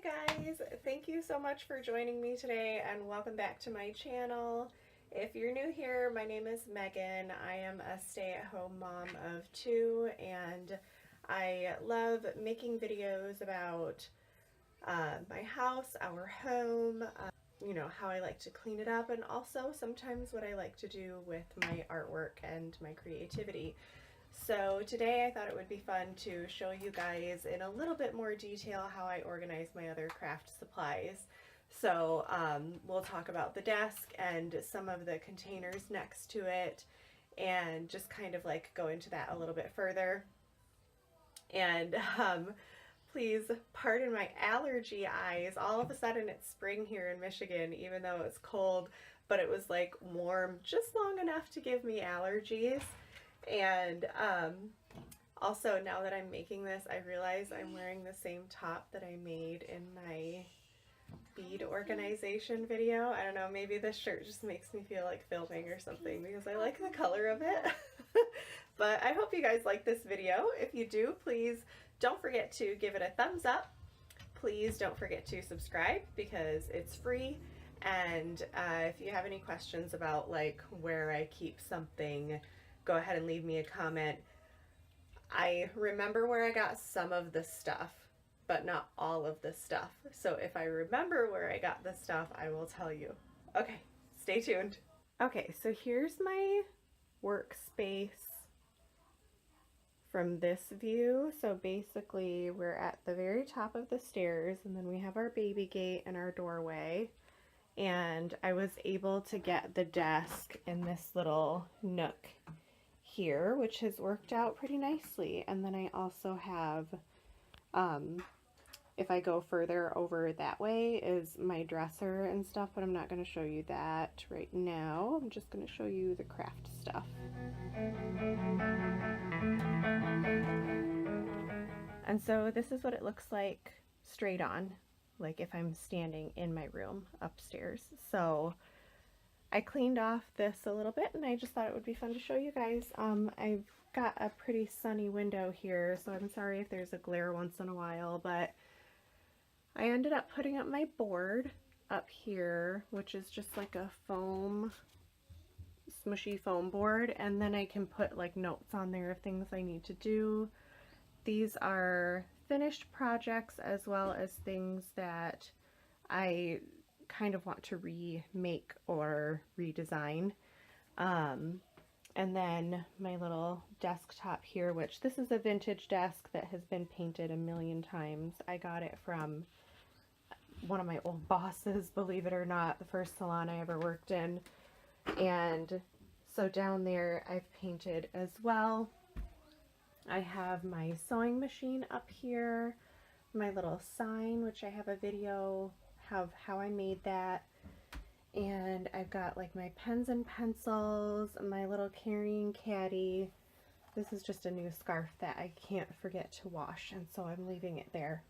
guys, thank you so much for joining me today and welcome back to my channel. If you're new here, my name is Megan. I am a stay-at-home mom of two and I love making videos about my house, our home, you know, how I like to clean it up, and also sometimes what I like to do with my artwork and my creativity. So today I thought it would be fun to show you guys in a little bit more detail how I organize my other craft supplies. So we'll talk about the desk and some of the containers next to it and just kind of like go into that a little bit further. And please pardon my allergy eyes. All of a sudden it's spring here in Michigan, even though it's cold, but it was like warm just long enough to give me allergies. And also, now that I'm making this, I realize I'm wearing the same top that I made in my bead organization video. I don't know, maybe this shirt just makes me feel like filming or something because I like the color of it. But I hope you guys like this video. If you do, please don't forget to give it a thumbs up. Please don't forget to subscribe because it's free. And if you have any questions about like where I keep something, go ahead and leave me a comment. I remember where I got some of the stuff, but not all of the stuff. So if I remember where I got the stuff, I will tell you. Okay, stay tuned. Okay, so here's my workspace from this view. So basically we're at the very top of the stairs and then we have our baby gate and our doorway. And I was able to get the desk in this little nook here, which has worked out pretty nicely. And then I also have, if I go further over that way, is my dresser and stuff, but I'm not going to show you that right now. I'm just going to show you the craft stuff. And so this is what it looks like straight on, like if I'm standing in my room upstairs. So I cleaned off this a little bit and I just thought it would be fun to show you guys. I've got a pretty sunny window here, so I'm sorry if there's a glare once in a while, but I ended up putting up my board up here, which is just like a foam, smushy foam board, and then I can put like notes on there of things I need to do. These are finished projects as well as things that I kind of want to remake or redesign. And then my little desktop here, which this is a vintage desk that has been painted a million times. I got it from one of my old bosses, believe it or not, the first salon I ever worked in. And so down there I've painted as well. I have my sewing machine up here, my little sign, which I have a video of how I made that, and I've got like my pens and pencils, my little carrying caddy. This is just a new scarf that I can't forget to wash, and so I'm leaving it there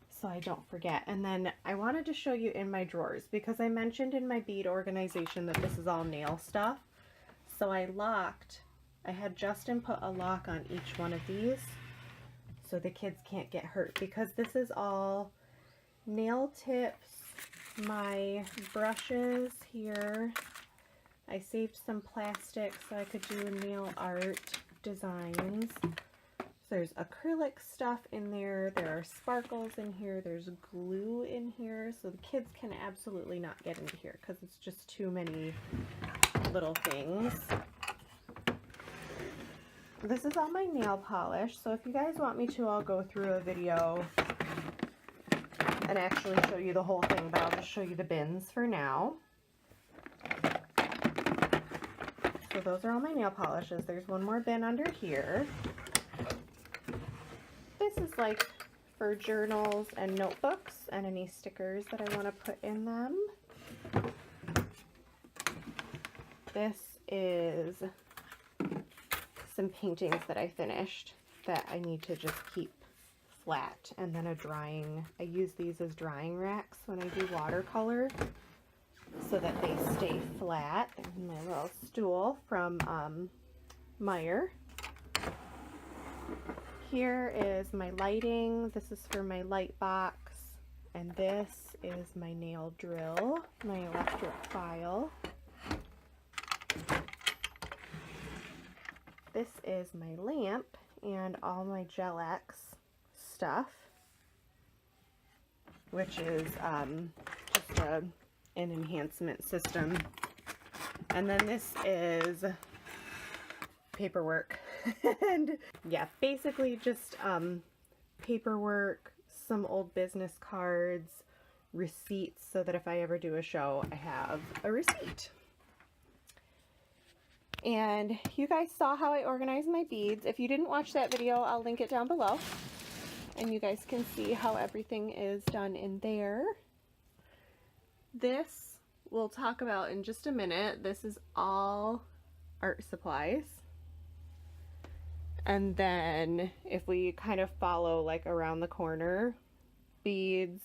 so I don't forget. And then I wanted to show you in my drawers because I mentioned in my bead organization that this is all nail stuff. So I had Justin put a lock on each one of these so the kids can't get hurt, because this is all nail tips, my brushes here. I saved some plastic so I could do nail art designs. So there's acrylic stuff in there, there are sparkles in here, there's glue in here, so the kids can absolutely not get into here because it's just too many little things. This is all my nail polish, so if you guys want me to, I'll go through a video and actually show you the whole thing, but I'll just show you the bins for now. So those are all my nail polishes. There's one more bin under here. This is like for journals and notebooks and any stickers that I want to put in them. This is some paintings that I finished that I need to just keep flat, and then I use these as drying racks when I do watercolor so that they stay flat. And my little stool from Meyer. Here is my lighting. This is for my light box. And this is my nail drill, my electric file. This is my lamp and all my Gel X stuff, which is just an enhancement system. And then this is paperwork. And yeah, basically just paperwork, some old business cards, receipts, so that if I ever do a show, I have a receipt. And you guys saw how I organized my beads. If you didn't watch that video, I'll link it down below. And you guys can see how everything is done in there. This we'll talk about in just a minute. This is all art supplies. And then if we kind of follow like around the corner, beads,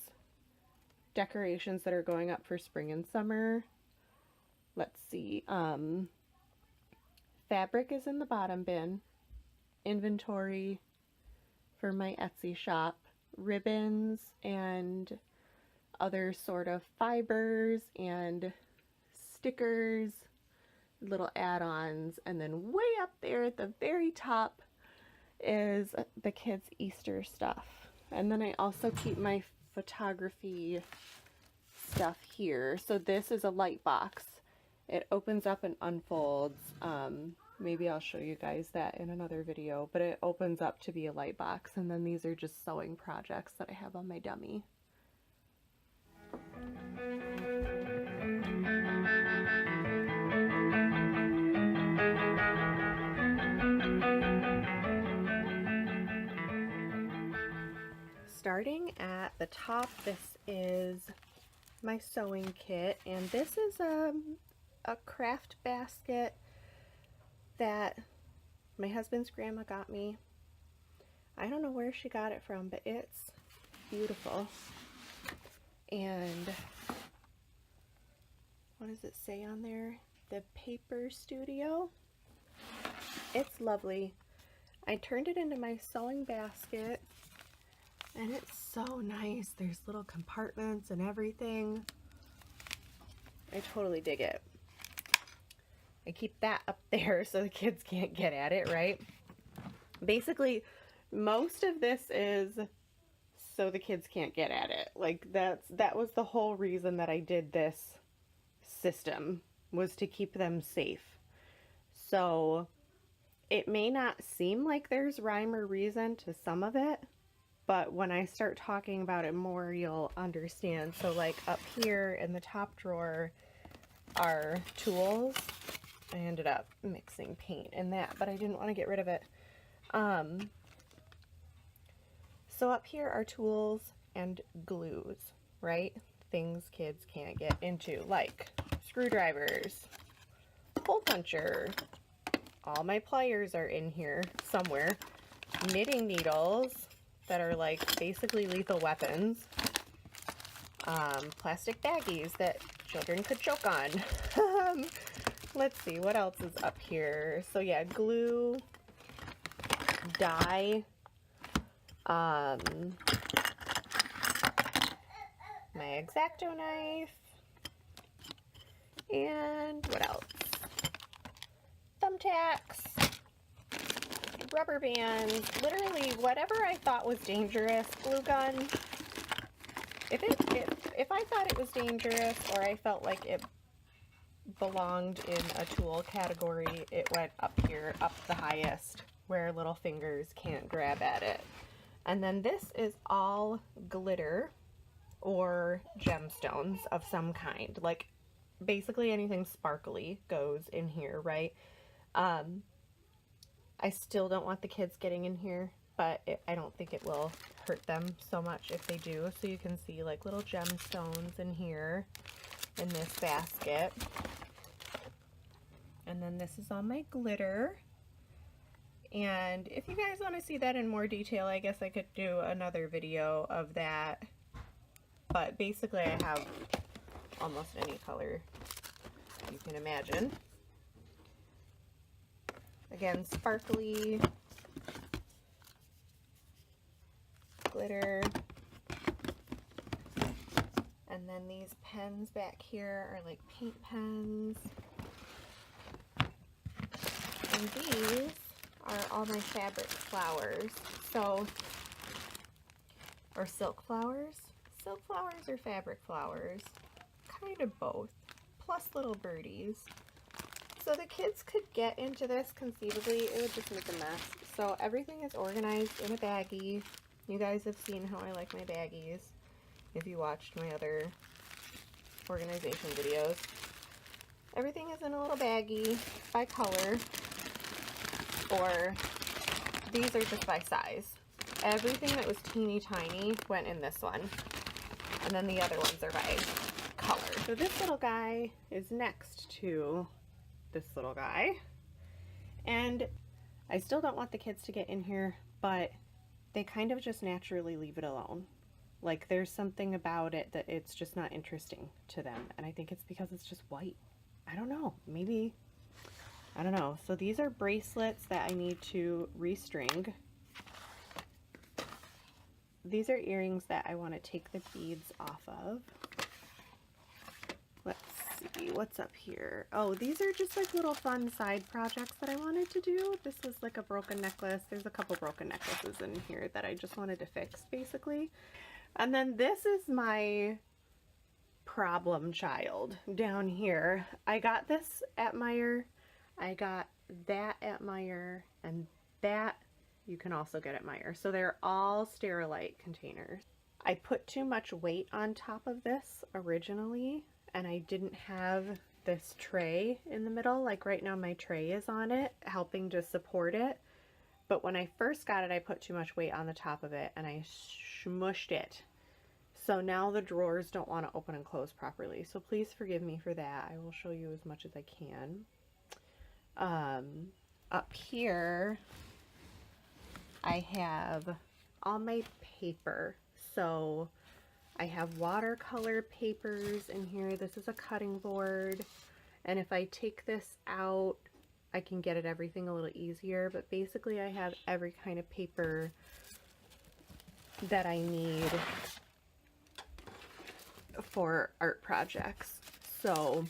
decorations that are going up for spring and summer. Let's see, fabric is in the bottom bin, inventory for my Etsy shop, ribbons and other sort of fibers and stickers, little add-ons, and then way up there at the very top is the kids' Easter stuff. And then I also keep my photography stuff here. So this is a light box. It opens up and unfolds. Maybe I'll show you guys that in another video, but it opens up to be a light box. And then these are just sewing projects that I have on my dummy. Starting at the top, this is my sewing kit, and this is a craft basket that my husband's grandma got me. I don't know where she got it from, but it's beautiful. And what does it say on there? The Paper Studio. It's lovely. I turned it into my sewing basket, and it's so nice. There's little compartments and everything. I totally dig it. I keep that up there so the kids can't get at it, right? Basically, most of this is so the kids can't get at it. Like that was the whole reason that I did this system, was to keep them safe. So it may not seem like there's rhyme or reason to some of it, but when I start talking about it more, you'll understand. So like up here in the top drawer are tools. I ended up mixing paint in that, but I didn't want to get rid of it. So up here are tools and glues, right? Things kids can't get into, like screwdrivers, hole puncher, all my pliers are in here somewhere, knitting needles that are like basically lethal weapons, plastic baggies that children could choke on. Let's see, what else is up here? So yeah, glue, dye, my X-Acto knife, and what else? Thumbtacks, rubber bands, literally whatever I thought was dangerous. Glue gun. If I thought it was dangerous, or I felt like it belonged in a tool category, it went up here, up the highest, where little fingers can't grab at it. And then this is all glitter or gemstones of some kind. Like basically anything sparkly goes in here, right? I still don't want the kids getting in here, but I don't think it will hurt them so much if they do. So you can see like little gemstones in here in this basket. And then this is all my glitter. And if you guys want to see that in more detail, I guess I could do another video of that. But basically I have almost any color you can imagine. Again, sparkly glitter. And then these pens back here are like paint pens. And these are all my fabric flowers. So, or silk flowers. Silk flowers or fabric flowers. Kind of both. Plus little birdies. So the kids could get into this conceivably. It would just make a mess. So everything is organized in a baggie. You guys have seen how I like my baggies if you watched my other organization videos. Everything is in a little baggie by color, or these are just by size. Everything that was teeny tiny went in this one, and then the other ones are by color. So this little guy is next to this little guy, and I still don't want the kids to get in here, but they kind of just naturally leave it alone. Like, there's something about it that it's just not interesting to them, and I think it's because it's just white. I don't know, maybe, I don't know. So these are bracelets that I need to restring. These are earrings that I want to take the beads off of. Let's see, what's up here? Oh, these are just like little fun side projects that I wanted to do. This was like a broken necklace. There's a couple broken necklaces in here that I just wanted to fix, basically. And then this is my problem child down here. I got this at Meijer. I got that at Meijer, and that you can also get at Meijer. So they're all Sterilite containers. I put too much weight on top of this originally, and I didn't have this tray in the middle. Like right now my tray is on it, helping to support it. But when I first got it, I put too much weight on the top of it, and I smushed it. So now the drawers don't want to open and close properly. So please forgive me for that. I will show you as much as I can. Up here, I have all my paper. So I have watercolor papers in here. This is a cutting board. And if I take this out, I can get at everything a little easier. But basically I have every kind of paper that I need for art projects. So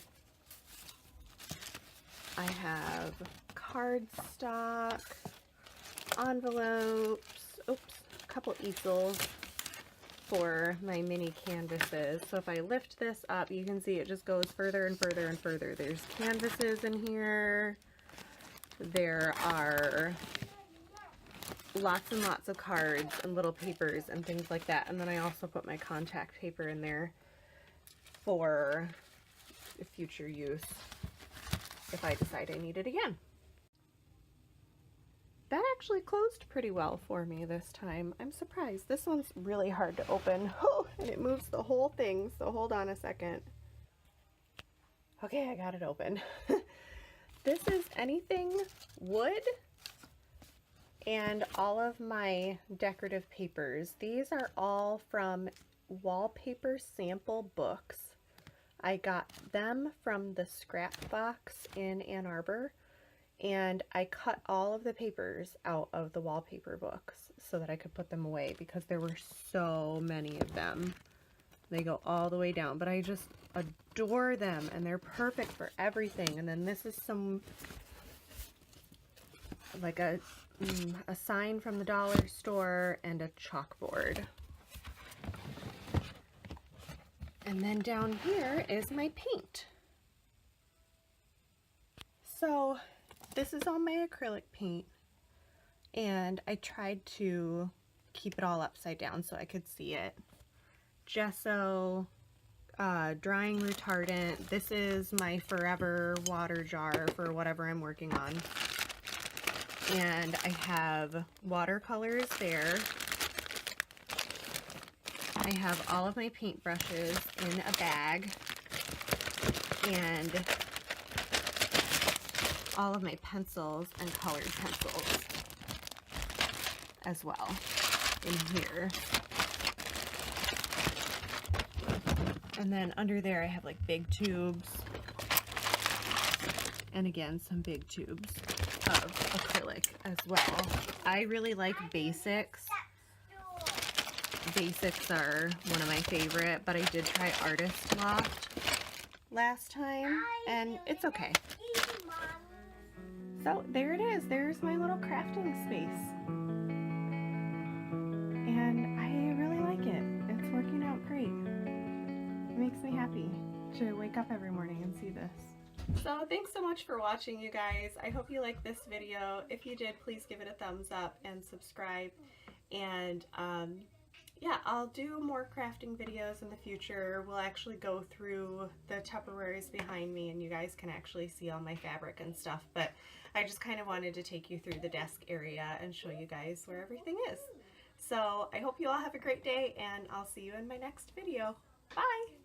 I have cardstock, envelopes, oops, a couple easels for my mini canvases. So if I lift this up, you can see it just goes further and further and further. There's canvases in here. There are lots and lots of cards and little papers and things like that. And then I also put my contact paper in there for future use if I decide I need it again. That actually closed pretty well for me this time. I'm surprised. This one's really hard to open. Oh, and it moves the whole thing, so hold on a second. Okay, I got it open. This is anything wood and all of my decorative papers. These are all from wallpaper sample books. I got them from the scrap box in Ann Arbor, and I cut all of the papers out of the wallpaper books so that I could put them away because there were so many of them. They go all the way down, but I just adore them and they're perfect for everything. And then this is some, like a sign from the dollar store and a chalkboard. And then down here is my paint. So this is all my acrylic paint, and I tried to keep it all upside down so I could see it. Gesso, drying retardant. This is my forever water jar for whatever I'm working on. And I have watercolors there. I have all of my paintbrushes in a bag, and all of my pencils and colored pencils as well in here. And then under there I have like big tubes, and again some big tubes of acrylic as well. I really like basics. basics are one of my favorite, but I did try Artist Loft last time, and it's okay. So there it is. There's my little crafting space. And I really like it. It's working out great. It makes me happy to wake up every morning and see this. So thanks so much for watching, you guys. I hope you liked this video. If you did, please give it a thumbs up and subscribe. And yeah, I'll do more crafting videos in the future. We'll actually go through the Tupperwares behind me and you guys can actually see all my fabric and stuff. But I just kind of wanted to take you through the desk area and show you guys where everything is. So I hope you all have a great day, and I'll see you in my next video. Bye!